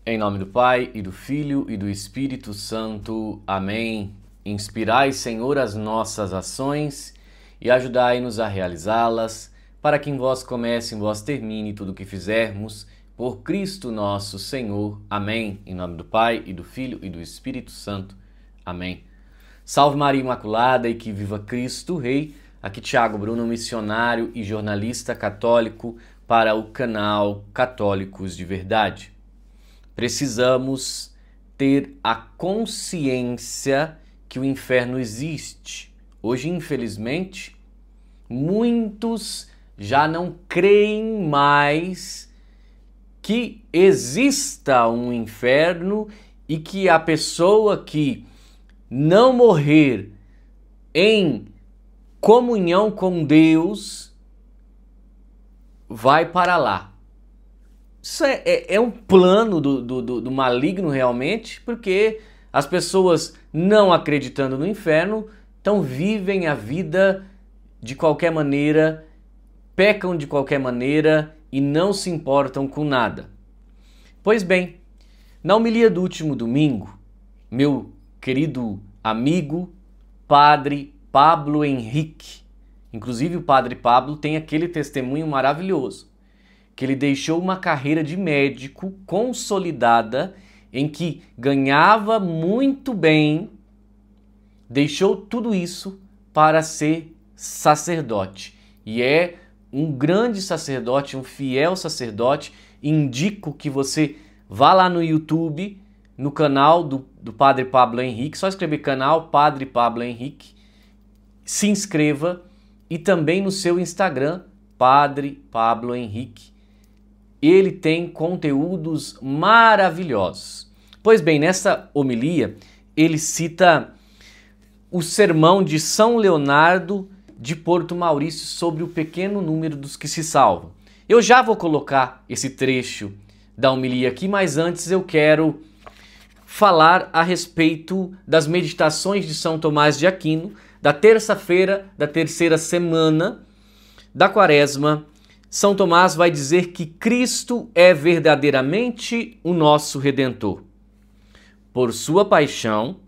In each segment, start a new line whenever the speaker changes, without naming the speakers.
Em nome do Pai, e do Filho, e do Espírito Santo. Amém. Inspirai, Senhor, as nossas ações e ajudai-nos a realizá-las, para que em vós comece, em vós termine tudo o que fizermos, por Cristo nosso Senhor. Amém. Em nome do Pai, e do Filho, e do Espírito Santo. Amém. Salve Maria Imaculada e que viva Cristo Rei. Aqui Tiago Bruno, missionário e jornalista católico para o canal Católicos de Verdade. Precisamos ter a consciência que o inferno existe. Hoje, infelizmente, muitos já não creem mais que exista um inferno e que a pessoa que não morrer em comunhão com Deus vai para lá. Isso é um plano do maligno realmente, porque as pessoas não acreditando no inferno, então vivem a vida de qualquer maneira, pecam de qualquer maneira e não se importam com nada. Pois bem, na homilia do último domingo, meu querido amigo, Padre Pablo Henrique, inclusive o Padre Pablo tem aquele testemunho maravilhoso, que ele deixou uma carreira de médico consolidada, em que ganhava muito bem, deixou tudo isso para ser sacerdote. E é um grande sacerdote, um fiel sacerdote. Indico que você vá lá no YouTube, no canal do Padre Pablo Henrique, só escrever canal Padre Pablo Henrique, se inscreva, e também no seu Instagram, Padre Pablo Henrique. Ele tem conteúdos maravilhosos. Pois bem, nessa homilia, ele cita o sermão de São Leonardo de Porto Maurício sobre o pequeno número dos que se salvam. Eu já vou colocar esse trecho da homilia aqui, mas antes eu quero falar a respeito das meditações de São Tomás de Aquino, da terça-feira da terceira semana da Quaresma. São Tomás vai dizer que Cristo é verdadeiramente o nosso Redentor. Por sua paixão,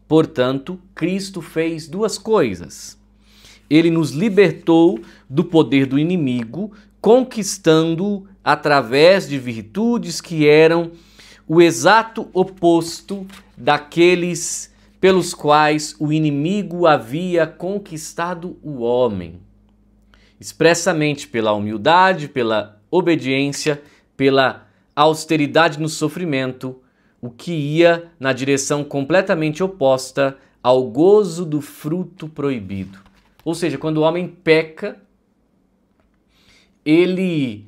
portanto, Cristo fez duas coisas. Ele nos libertou do poder do inimigo, conquistando-o através de virtudes que eram o exato oposto daqueles pelos quais o inimigo havia conquistado o homem. Expressamente pela humildade, pela obediência, pela austeridade no sofrimento, o que ia na direção completamente oposta ao gozo do fruto proibido. Ou seja, quando o homem peca, ele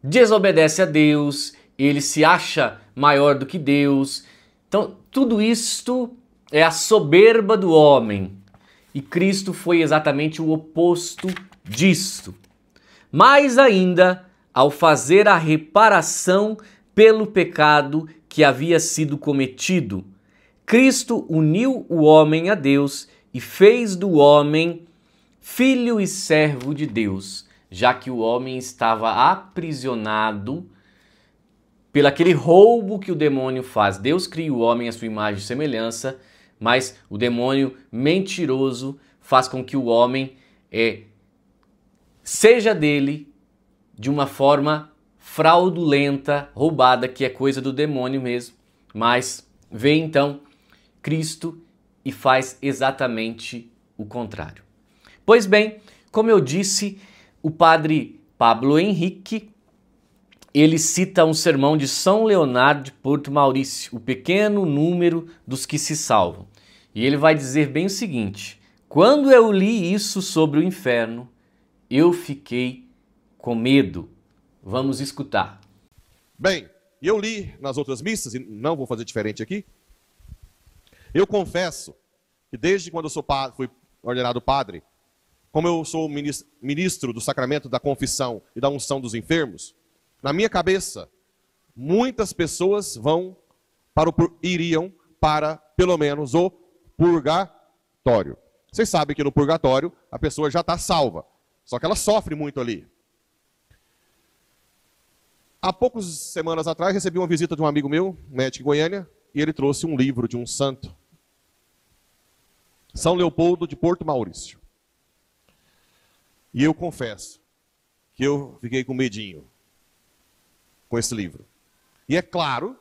desobedece a Deus, ele se acha maior do que Deus. Então, tudo isto é a soberba do homem. E Cristo foi exatamente o oposto disto. Mais ainda, ao fazer a reparação pelo pecado que havia sido cometido, Cristo uniu o homem a Deus e fez do homem filho e servo de Deus, já que o homem estava aprisionado pelo aquele roubo que o demônio faz. Deus cria o homem à sua imagem e semelhança, mas o demônio mentiroso faz com que o homem seja dele de uma forma fraudulenta, roubada, que é coisa do demônio mesmo. Mas vem então Cristo e faz exatamente o contrário. Pois bem, como eu disse, o Padre Pablo Henrique, ele cita um sermão de São Leonardo de Porto Maurício, o pequeno número dos que se salvam. E ele vai dizer bem o seguinte: quando eu li isso sobre o inferno, eu fiquei com medo. Vamos escutar.
Bem, eu li nas outras missas, e não vou fazer diferente aqui. Eu confesso que desde quando eu fui ordenado padre, como eu sou ministro do sacramento da confissão e da unção dos enfermos, na minha cabeça, muitas pessoas iriam para, pelo menos, o purgatório. Vocês sabem que no purgatório a pessoa já está salva, só que ela sofre muito ali. Há poucas semanas atrás, recebi uma visita de um amigo meu, médico em Goiânia, e ele trouxe um livro de um santo, São Leopoldo de Porto Maurício. E eu confesso que eu fiquei com medinho com esse livro. E é claro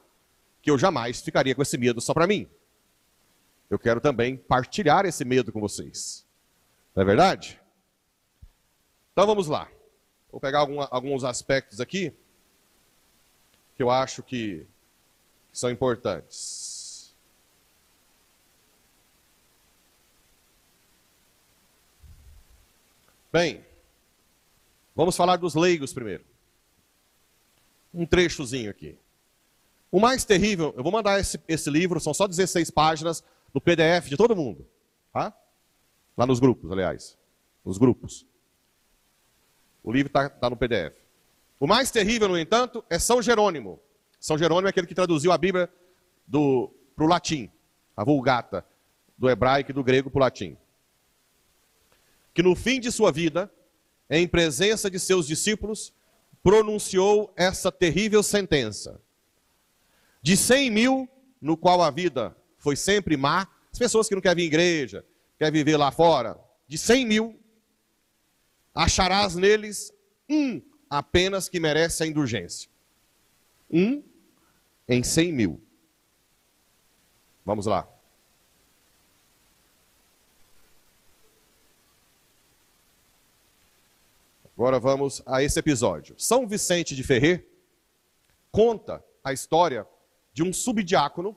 que eu jamais ficaria com esse medo só para mim. Eu quero também partilhar esse medo com vocês. Não é verdade? Então vamos lá. Vou pegar alguns aspectos aqui que eu acho que são importantes. Bem, vamos falar dos leigos primeiro. Um trechozinho aqui. O mais terrível, eu vou mandar esse livro, são só 16 páginas, no PDF de todo mundo. Tá? Lá nos grupos, aliás. Nos grupos. O livro está no PDF. O mais terrível, no entanto, é São Jerônimo. São Jerônimo é aquele que traduziu a Bíblia para o latim. A Vulgata, do hebraico e do grego para o latim. Que no fim de sua vida, em presença de seus discípulos, pronunciou essa terrível sentença. De 100.000, no qual a vida foi sempre má, as pessoas que não querem vir à igreja, querem viver lá fora, de 100.000, acharás neles um apenas que merece a indulgência. Um em 100.000. Vamos lá. Agora vamos a esse episódio. São Vicente de Ferrer conta a história de um subdiácono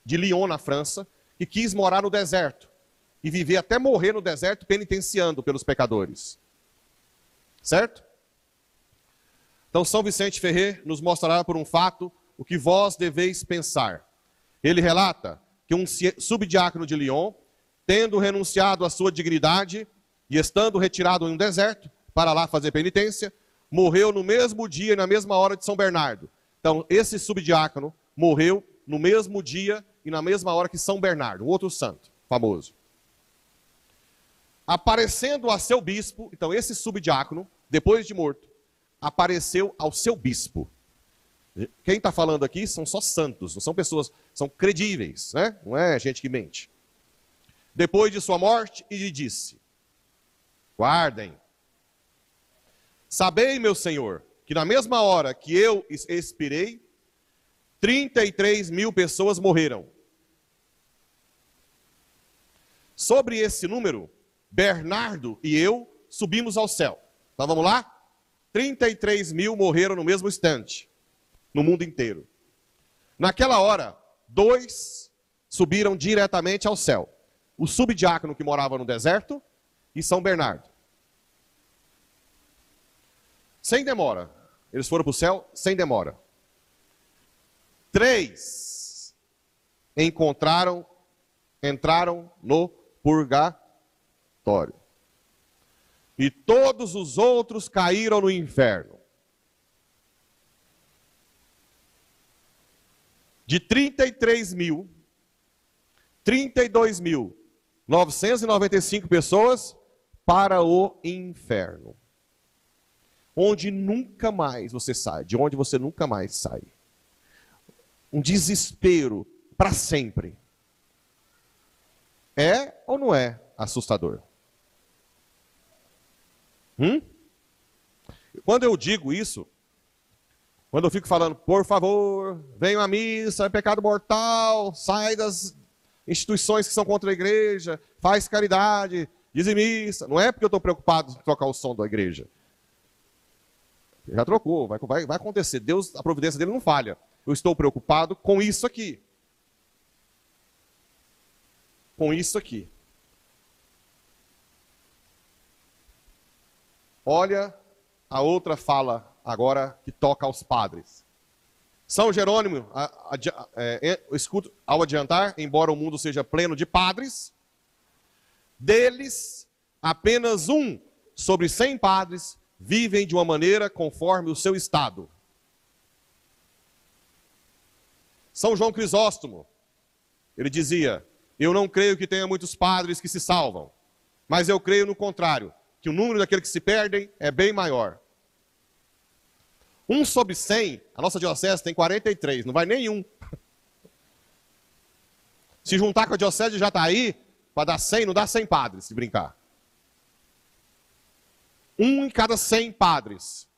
de Lyon, na França, que quis morar no deserto e viver até morrer no deserto penitenciando pelos pecadores. Certo? Então São Vicente de Ferrer nos mostrará por um fato o que vós deveis pensar. Ele relata que um subdiácono de Lyon, tendo renunciado à sua dignidade e estando retirado em um deserto para lá fazer penitência, morreu no mesmo dia e na mesma hora de São Bernardo. Então esse subdiácono morreu no mesmo dia e na mesma hora que São Bernardo, um outro santo famoso. Aparecendo a seu bispo, então esse subdiácono, depois de morto, apareceu ao seu bispo. Quem está falando aqui são só santos, não são pessoas, são credíveis, né? Não é gente que mente. Depois de sua morte, e lhe disse: guardem, sabei, meu senhor, que na mesma hora que eu expirei, 33.000 pessoas morreram. Sobre esse número, Bernardo e eu subimos ao céu. Então vamos lá? 33.000 morreram no mesmo instante, no mundo inteiro. Naquela hora, 2 subiram diretamente ao céu. O subdiácono que morava no deserto e São Bernardo. Sem demora. Eles foram para o céu sem demora. 3 entraram no purgatório. E todos os outros caíram no inferno. De 33.000, 32.995 pessoas para o inferno. Onde nunca mais você sai, de onde você nunca mais sai. Um desespero para sempre. É ou não é assustador? Quando eu digo isso, quando eu fico falando, por favor, venham à missa, é pecado mortal, sai das instituições que são contra a igreja, faz caridade, dizimista. Não é porque eu estou preocupado em trocar o som da igreja. Já trocou, vai acontecer. Deus, a providência dele não falha. Eu estou preocupado com isso aqui. Com isso aqui. Olha a outra fala agora que toca aos padres. São Jerônimo, ao adiantar, embora o mundo seja pleno de padres, deles apenas 1 sobre 100 padres vivem de uma maneira conforme o seu estado. São João Crisóstomo, ele dizia: eu não creio que tenha muitos padres que se salvam, mas eu creio no contrário, que o número daqueles que se perdem é bem maior. 1 sobre 100, a nossa diocese tem 43, não vai nenhum. Se juntar com a diocese de Jataí, para dar 100, não dá 100 padres, se brincar. 1 em cada 100 padres.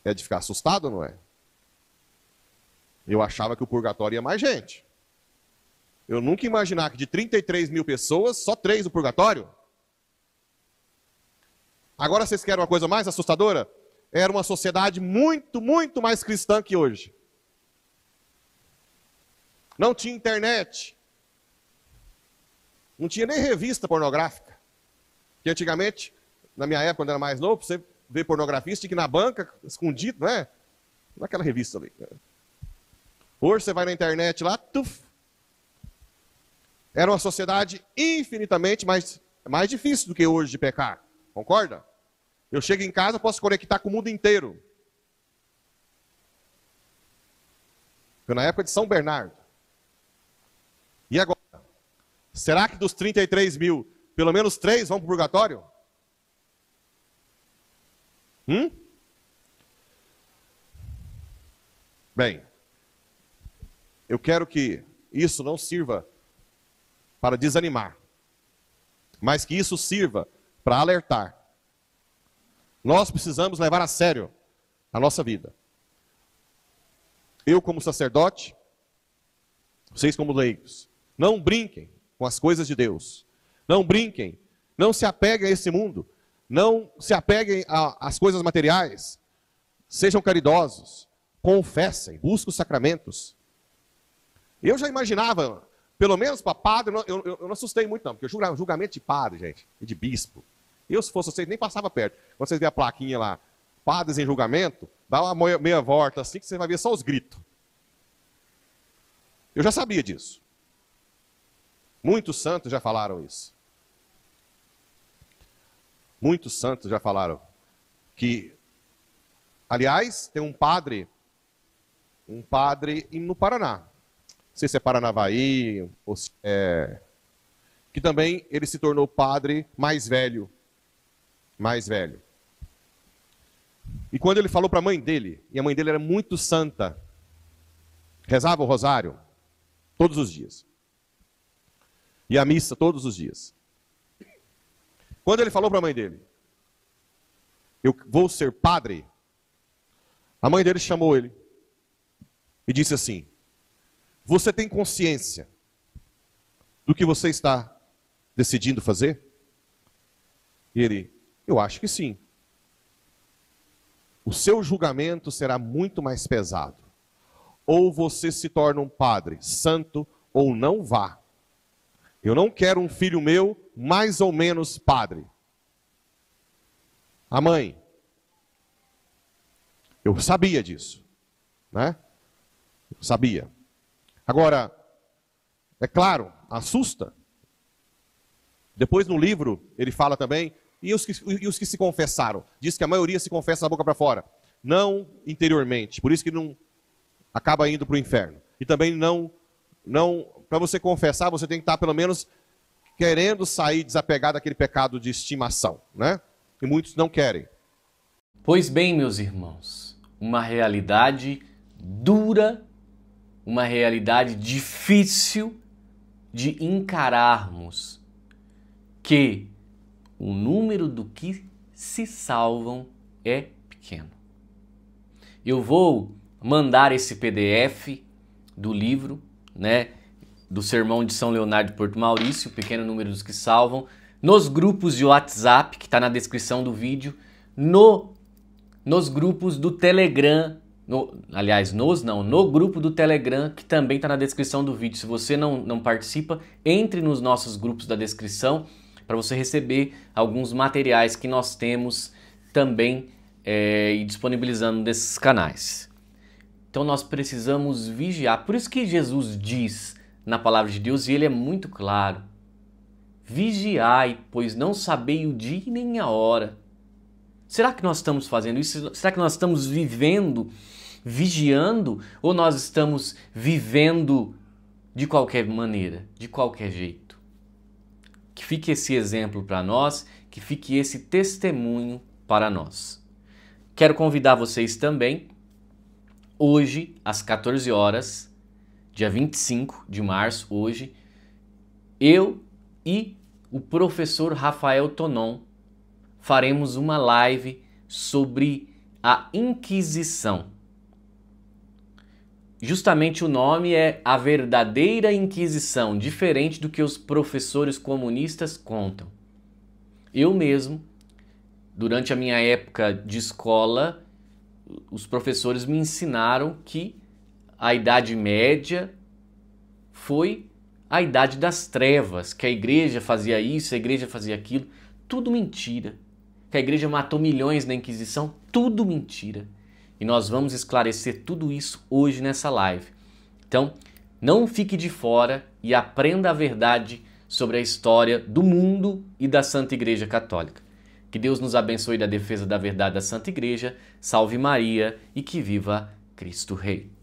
É de ficar assustado, não é? Eu achava que o purgatório ia mais gente. Eu nunca ia imaginar que de 33 mil pessoas, só 3 no purgatório. Agora vocês querem uma coisa mais assustadora? Era uma sociedade muito, muito mais cristã que hoje. Não tinha internet. Não tinha nem revista pornográfica. Que antigamente, na minha época, quando era mais novo, você vê pornografia, você tinha que ir na banca, escondido, não é? Naquela revista ali. Hoje você vai na internet lá, tuf. Era uma sociedade infinitamente mais difícil do que hoje de pecar. Concorda? Eu chego em casa, posso conectar com o mundo inteiro. Foi na época de São Bernardo. E agora? Será que dos 33 mil, pelo menos 3 vão para o purgatório? Bem, eu quero que isso não sirva para desanimar, mas que isso sirva para alertar. Nós precisamos levar a sério a nossa vida. Eu como sacerdote, vocês como leigos, não brinquem com as coisas de Deus. Não brinquem, não se apeguem a esse mundo, não se apeguem às coisas materiais. Sejam caridosos, confessem, busquem os sacramentos. Eu já imaginava, pelo menos para padre, eu não assustei muito não, porque julgamento de padre, gente, e de bispo. Eu, se fosse vocês, nem passava perto. Quando vocês verem a plaquinha lá, padres em julgamento, dá uma meia volta assim, que você vai ver só os gritos. Eu já sabia disso. Muitos santos já falaram isso. Muitos santos já falaram que, aliás, tem um padre no Paraná, não sei se é Paranavaí, ou se é, que também ele se tornou padre mais velho. E quando ele falou para a mãe dele, e a mãe dele era muito santa, rezava o rosário todos os dias. E a missa todos os dias. Quando ele falou para a mãe dele, eu vou ser padre, a mãe dele chamou ele e disse assim: você tem consciência do que você está decidindo fazer? E ele: eu acho que sim. O seu julgamento será muito mais pesado. Ou você se torna um padre santo, ou não vá. Eu não quero um filho meu mais ou menos padre. A mãe, eu sabia disso, né? Eu sabia. Agora, é claro, assusta. Depois no livro ele fala também, e os que se confessaram? Diz que a maioria se confessa da boca para fora, não interiormente. Por isso que não acaba indo para o inferno. E também não para você confessar, você tem que estar pelo menos querendo sair desapegado daquele pecado de estimação, né? E muitos não querem.
Pois bem, meus irmãos, uma realidade dura, uma realidade difícil de encararmos, que o número do que se salvam é pequeno. Eu vou mandar esse PDF do livro, né, do Sermão de São Leonardo de Porto Maurício, o pequeno número dos que salvam, nos grupos de WhatsApp, que está na descrição do vídeo, nos grupos do Telegram, no grupo do Telegram, que também está na descrição do vídeo. Se você não participa, entre nos nossos grupos da descrição, para você receber alguns materiais que nós temos também e disponibilizando desses canais. Então nós precisamos vigiar. Por isso que Jesus diz na palavra de Deus, e ele é muito claro: vigiai, pois não sabei o dia nem a hora. Será que nós estamos fazendo isso? Será que nós estamos vigiando, ou nós estamos vivendo de qualquer maneira, de qualquer jeito? Que fique esse exemplo para nós, que que fique esse testemunho para nós. Quero convidar vocês também, hoje, às 14 horas, dia 25 de março, hoje, eu e o professor Rafael Tonon faremos uma live sobre a Inquisição. Justamente o nome é A Verdadeira Inquisição, diferente do que os professores comunistas contam. Eu mesmo, durante a minha época de escola, os professores me ensinaram que a Idade Média foi a Idade das Trevas, que a igreja fazia isso, a igreja fazia aquilo. Tudo mentira. Que a igreja matou milhões na Inquisição, tudo mentira. E nós vamos esclarecer tudo isso hoje nessa live. Então, não fique de fora e aprenda a verdade sobre a história do mundo e da Santa Igreja Católica. Que Deus nos abençoe da defesa da verdade da Santa Igreja, salve Maria e que viva Cristo Rei.